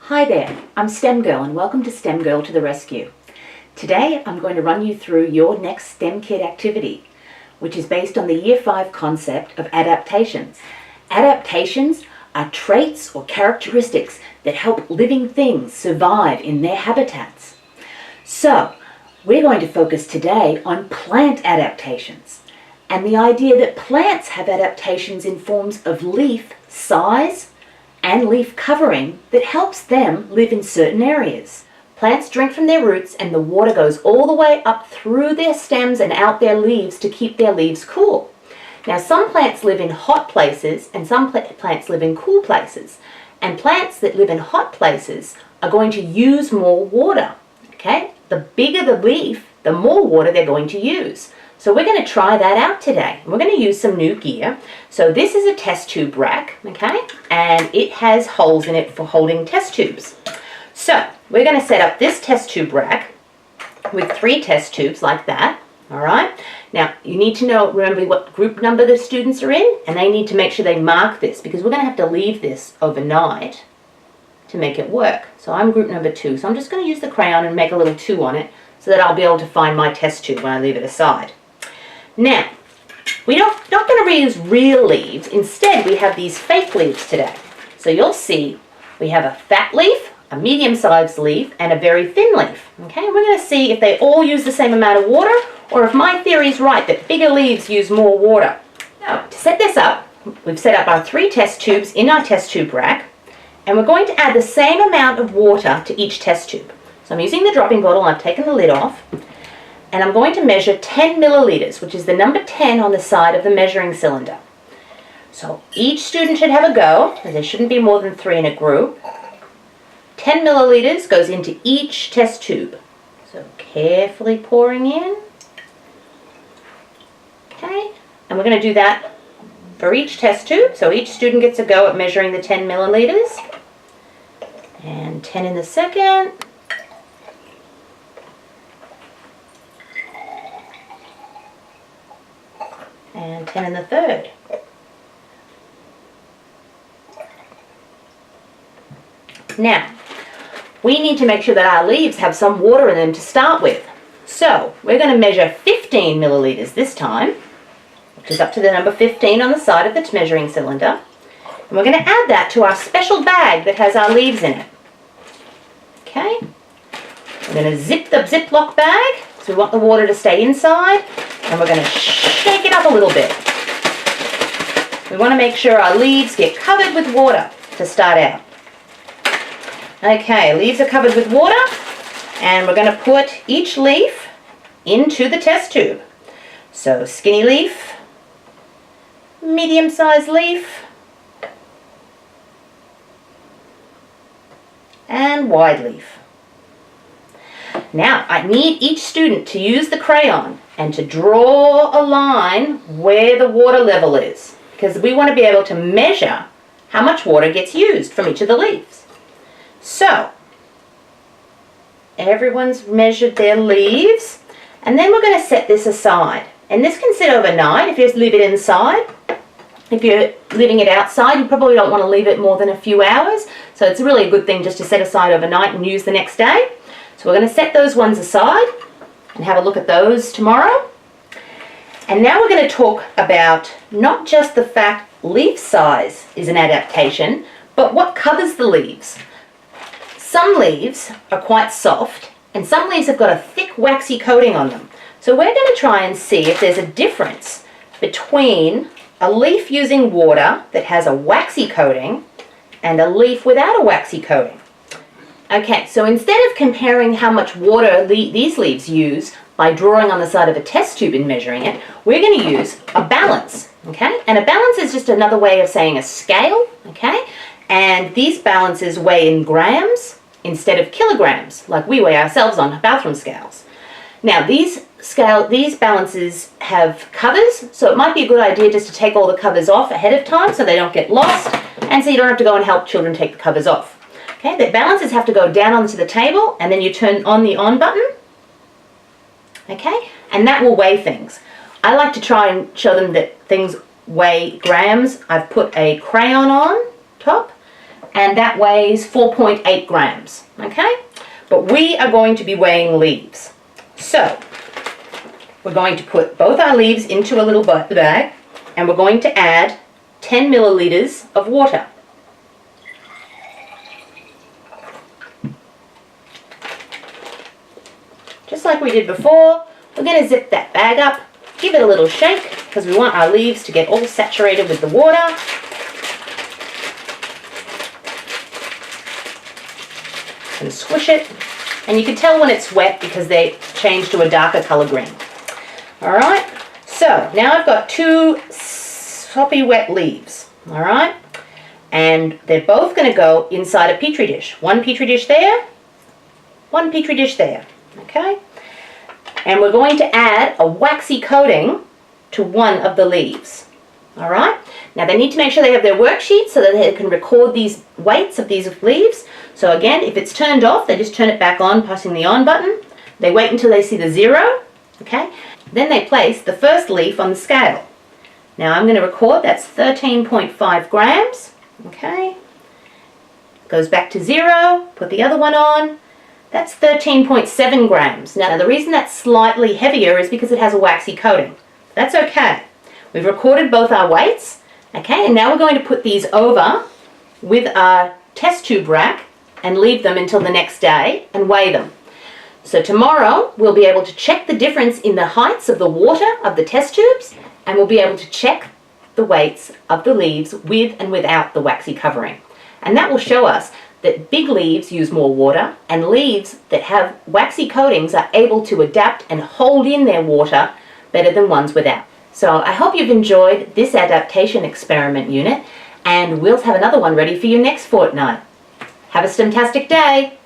Hi there, I'm STEM Girl and welcome to STEM Girl to the Rescue. Today I'm going to run you through your next STEM kit activity, which is based on the Year 5 concept of adaptations. Adaptations are traits or characteristics that help living things survive in their habitats. So, we're going to focus today on plant adaptations and the idea that plants have adaptations in forms of leaf size and leaf covering that helps them live in certain areas. Plants drink from their roots and the water goes all the way up through their stems and out their leaves to keep their leaves cool. Now some plants live in hot places and some plants live in cool places. And plants that live in hot places are going to use more water. Okay? The bigger the leaf, the more water they're going to use. So we're going to try that out today. We're going to use some new gear. So this is a test tube rack, okay? And it has holes in it for holding test tubes. So we're going to set up this test tube rack with 3 test tubes like that, all right? Now you need to remember what group number the students are in, and they need to make sure they mark this because we're going to have to leave this overnight to make it work. So I'm group number 2, so I'm just going to use the crayon and make a little 2 on it so that I'll be able to find my test tube when I leave it aside. Now, we're not going to reuse real leaves. Instead, we have these fake leaves today. So you'll see we have a fat leaf, a medium-sized leaf, and a very thin leaf. Okay, we're going to see if they all use the same amount of water or if my theory is right that bigger leaves use more water. Now, to set this up, we've set up our 3 test tubes in our test tube rack, and we're going to add the same amount of water to each test tube. So I'm using the dropping bottle, I've taken the lid off, and I'm going to measure 10 milliliters, which is the number 10 on the side of the measuring cylinder. So each student should have a go, as there shouldn't be more than 3 in a group. 10 milliliters goes into each test tube. So carefully pouring in. Okay, and we're going to do that for each test tube. So each student gets a go at measuring the 10 milliliters. And 10 in the second. And 10 in the third. Now, we need to make sure that our leaves have some water in them to start with. So, we're going to measure 15 milliliters this time, which is up to the number 15 on the side of the measuring cylinder. And we're going to add that to our special bag that has our leaves in it. Okay? We're going to zip the Ziploc bag, so we want the water to stay inside, and we're going to shake it up a little bit. We want to make sure our leaves get covered with water to start out. Okay, leaves are covered with water, and we're going to put each leaf into the test tube. So skinny leaf, medium-sized leaf, and wide leaf. Now, I need each student to use the crayon and to draw a line where the water level is, because we want to be able to measure how much water gets used from each of the leaves. So, everyone's measured their leaves, and then we're going to set this aside. And this can sit overnight if you just leave it inside. If you're leaving it outside, you probably don't want to leave it more than a few hours, so it's really a good thing just to set aside overnight and use the next day. So we're going to set those ones aside and have a look at those tomorrow. And now we're going to talk about not just the fact leaf size is an adaptation, but what covers the leaves. Some leaves are quite soft, and some leaves have got a thick waxy coating on them. So we're going to try and see if there's a difference between a leaf using water that has a waxy coating and a leaf without a waxy coating. Okay, so instead of comparing how much water these leaves use by drawing on the side of a test tube and measuring it, we're going to use a balance, okay? And a balance is just another way of saying a scale, okay? And these balances weigh in grams instead of kilograms, like we weigh ourselves on bathroom scales. Now, these balances have covers, so it might be a good idea just to take all the covers off ahead of time so they don't get lost, and so you don't have to go and help children take the covers off. Okay, the balances have to go down onto the table, and then you turn on the on button. Okay, and that will weigh things. I like to try and show them that things weigh grams. I've put a crayon on top, and that weighs 4.8 grams, okay? But we are going to be weighing leaves. So, we're going to put both our leaves into a little bag, and we're going to add 10 milliliters of water. Just like we did before, we're going to zip that bag up, give it a little shake, because we want our leaves to get all saturated with the water. And squish it, and you can tell when it's wet because they change to a darker color green. Alright, so now I've got 2 soppy wet leaves, alright, and they're both going to go inside a petri dish. One petri dish there, one petri dish there, okay? And we're going to add a waxy coating to one of the leaves, alright? Now they need to make sure they have their worksheet so that they can record these weights of these leaves. So again, if it's turned off, they just turn it back on, pressing the on button. They wait until they see the 0, okay? Then they place the first leaf on the scale. Now I'm going to record that's 13.5 grams, okay? Goes back to 0, put the other one on. That's 13.7 grams. Now the reason that's slightly heavier is because it has a waxy coating. That's okay. We've recorded both our weights, okay? And now we're going to put these over with our test tube rack and leave them until the next day and weigh them. So tomorrow we'll be able to check the difference in the heights of the water of the test tubes, and we'll be able to check the weights of the leaves with and without the waxy covering. And that will show us that big leaves use more water, and leaves that have waxy coatings are able to adapt and hold in their water better than ones without. So I hope you've enjoyed this adaptation experiment unit, and we'll have another one ready for you next fortnight. Have a STEMtastic day!